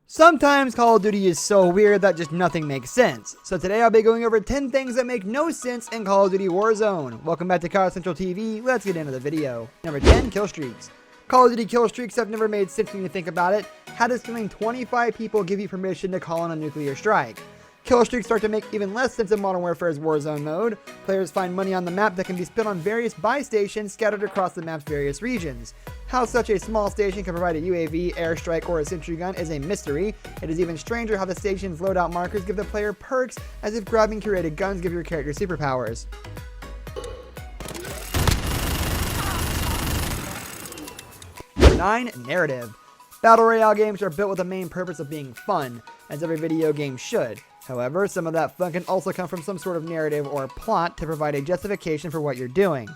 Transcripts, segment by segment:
Sometimes Call of Duty is so weird that just nothing makes sense. So today I'll be going over 10 things that make no sense in Call of Duty Warzone. Welcome back to COD Central TV. Let's get into the video. Number 10, kill streaks. Call of Duty kill streaks have never made sense when you think about it. How does killing 25 people give you permission to call in a nuclear strike? Kill streaks start to make even less sense in Modern Warfare's Warzone mode. Players find money on the map that can be spent on various buy stations scattered across the map's various regions. How such a small station can provide a UAV, airstrike, or a sentry gun is a mystery. It is even stranger how the station's loadout markers give the player perks, as if grabbing curated guns give your character superpowers. Number 9, narrative. Battle Royale games are built with the main purpose of being fun, as every video game should. However, some of that fun can also come from some sort of narrative or plot to provide a justification for what you're doing.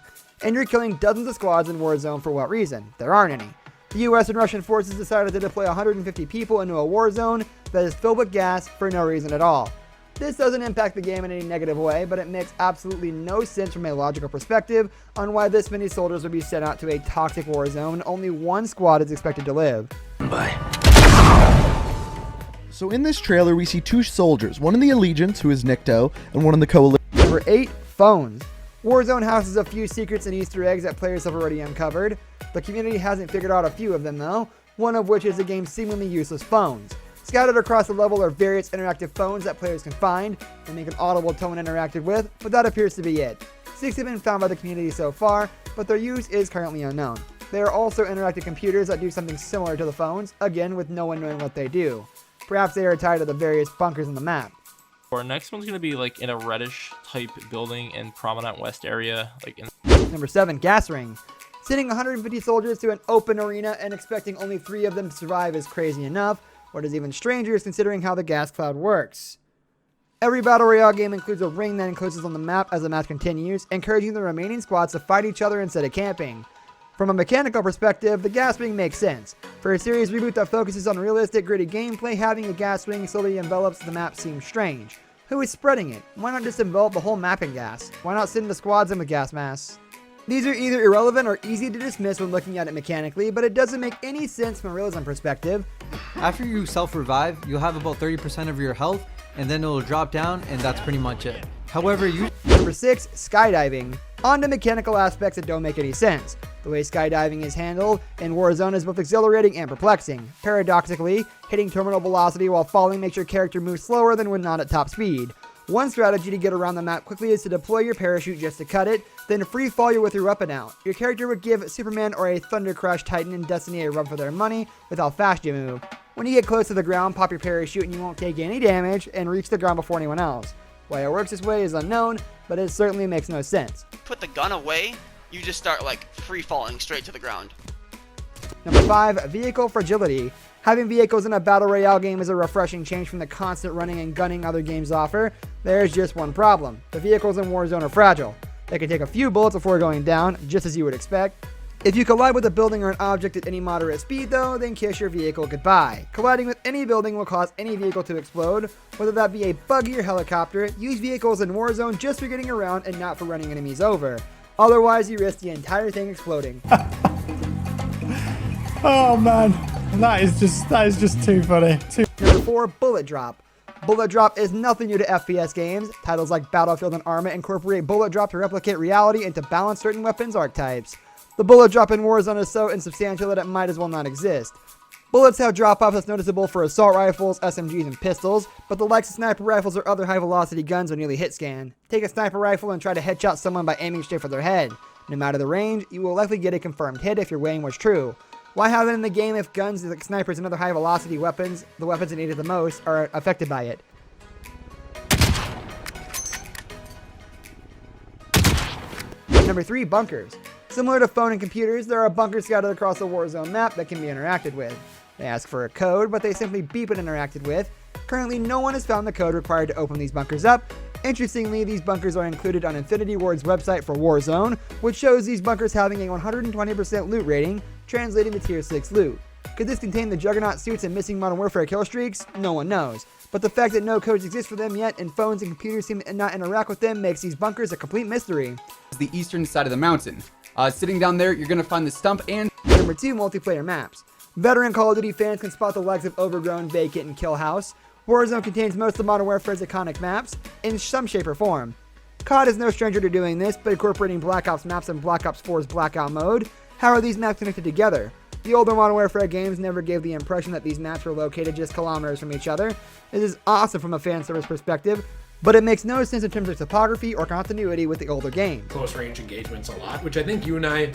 And you're killing dozens of squads in Warzone for what reason? There aren't any. The US and Russian forces decided to deploy 150 people into a war zone that is filled with gas for no reason at all. This doesn't impact the game in any negative way, but it makes absolutely no sense from a logical perspective on why this many soldiers would be sent out to a toxic war zone and only one squad is expected to live. Bye. So in this trailer, we see two soldiers, one in the Allegiance, who is Nikto, and one in the Coalition. Number 8, phones. Warzone houses a few secrets and Easter eggs that players have already uncovered. The community hasn't figured out a few of them though, one of which is the game's seemingly useless phones. Scattered across the level are various interactive phones that players can find and make an audible tone interacted with, but that appears to be it. 6 have been found by the community so far, but their use is currently unknown. There are also interactive computers that do something similar to the phones, again with no one knowing what they do. Perhaps they are tied to the various bunkers on the map. Our next one's going to be like in a reddish type building in Promenade West area. Number 7, gas ring. Sending 150 soldiers to an open arena and expecting only 3 of them to survive is crazy enough. What is even stranger is considering how the gas cloud works. Every Battle Royale game includes a ring that encloses on the map as the match continues, encouraging the remaining squads to fight each other instead of camping. From a mechanical perspective, the gas ring makes sense. For a series reboot that focuses on realistic, gritty gameplay, having a gas ring slowly envelops the map seems strange. Who is spreading it? Why not just envelop the whole map in gas? Why not send the squads in with gas masks? These are either irrelevant or easy to dismiss when looking at it mechanically, but it doesn't make any sense from a realism perspective. After you self-revive, you'll have about 30% of your health, and then it'll drop down, and that's pretty much it. However, Number 6, skydiving. On to mechanical aspects that don't make any sense. The way skydiving is handled in Warzone is both exhilarating and perplexing. Paradoxically, hitting terminal velocity while falling makes your character move slower than when not at top speed. One strategy to get around the map quickly is to deploy your parachute just to cut it, then free fall you with your weapon out. Your character would give Superman or a Thunder Crash Titan in Destiny a run for their money with how fast you move. When you get close to the ground, pop your parachute and you won't take any damage and reach the ground before anyone else. Why it works this way is unknown, but it certainly makes no sense. Put the gun away, you just start like free falling straight to the ground. Number 5, vehicle fragility. Having vehicles in a Battle Royale game is a refreshing change from the constant running and gunning other games offer. There's just one problem. The vehicles in Warzone are fragile. They can take a few bullets before going down, just as you would expect. If you collide with a building or an object at any moderate speed though, then kiss your vehicle goodbye. Colliding with any building will cause any vehicle to explode, whether that be a buggy or helicopter. Use vehicles in Warzone just for getting around and not for running enemies over. Otherwise, you risk the entire thing exploding. Oh man, that is just too funny. Number 4, bullet drop. Bullet drop is nothing new to FPS games. Titles like Battlefield and Arma incorporate bullet drop to replicate reality and to balance certain weapons archetypes. The bullet drop in Warzone is so insubstantial that it might as well not exist. Bullets have drop-off that's noticeable for assault rifles, SMGs, and pistols, but the likes of sniper rifles or other high-velocity guns are nearly hit scan. Take a sniper rifle and try to headshot someone by aiming straight for their head. No matter the range, you will likely get a confirmed hit if your weighing was true. Why have it in the game if guns like snipers and other high-velocity weapons, the weapons that need it the most, are affected by it? Number 3, bunkers. Similar to phone and computers, there are bunkers scattered across the Warzone map that can be interacted with. They ask for a code, but they simply beep when interacted with. Currently, no one has found the code required to open these bunkers up. Interestingly, these bunkers are included on Infinity Ward's website for Warzone, which shows these bunkers having a 120% loot rating, translating to tier 6 loot. Could this contain the Juggernaut suits and missing Modern Warfare kill streaks? No one knows. But the fact that no codes exist for them yet and phones and computers seem to not interact with them makes these bunkers a complete mystery. The eastern side of the mountain. Sitting down there, you're going to find the stump and... Number 2, multiplayer maps. Veteran Call of Duty fans can spot the likes of Overgrown, Vacant, and Kill House. Warzone contains most of Modern Warfare's iconic maps in some shape or form. COD is no stranger to doing this, but incorporating Black Ops maps in Black Ops 4's Blackout mode. How are these maps connected together? The older Modern Warfare games never gave the impression that these maps were located just kilometers from each other. This is awesome from a fan service perspective, but it makes no sense in terms of topography or continuity with the older games. Close range engagements a lot, which I think you and I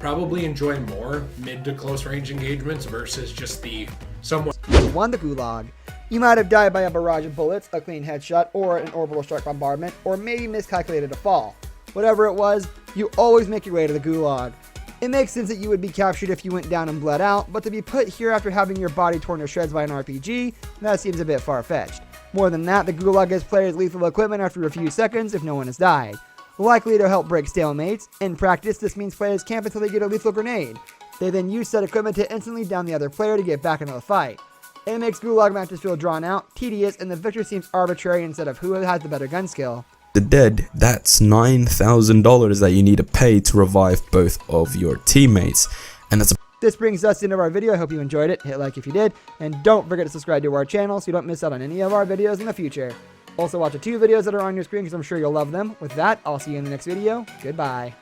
probably enjoy more mid to close range engagements versus just the somewhat. You won the Gulag. You might have died by a barrage of bullets, a clean headshot, or an orbital strike bombardment, or maybe miscalculated a fall. Whatever it was, you always make your way to the Gulag. It makes sense that you would be captured if you went down and bled out, but to be put here after having your body torn to shreds by an RPG, that seems a bit far-fetched. More than that, the Gulag gives players lethal equipment after a few seconds if no one has died. Likely to help break stalemates. In practice, this means players camp until they get a lethal grenade. They then use said equipment to instantly down the other player to get back into the fight. It makes Gulag matches feel drawn out, tedious, and the victory seems arbitrary instead of who has the better gun skill. The dead, that's $9,000 that you need to pay to revive both of your teammates. And that's This brings us to the end of our video. I hope you enjoyed it. Hit like if you did. And don't forget to subscribe to our channel so you don't miss out on any of our videos in the future. Also watch the 2 videos that are on your screen because I'm sure you'll love them. With that, I'll see you in the next video. Goodbye.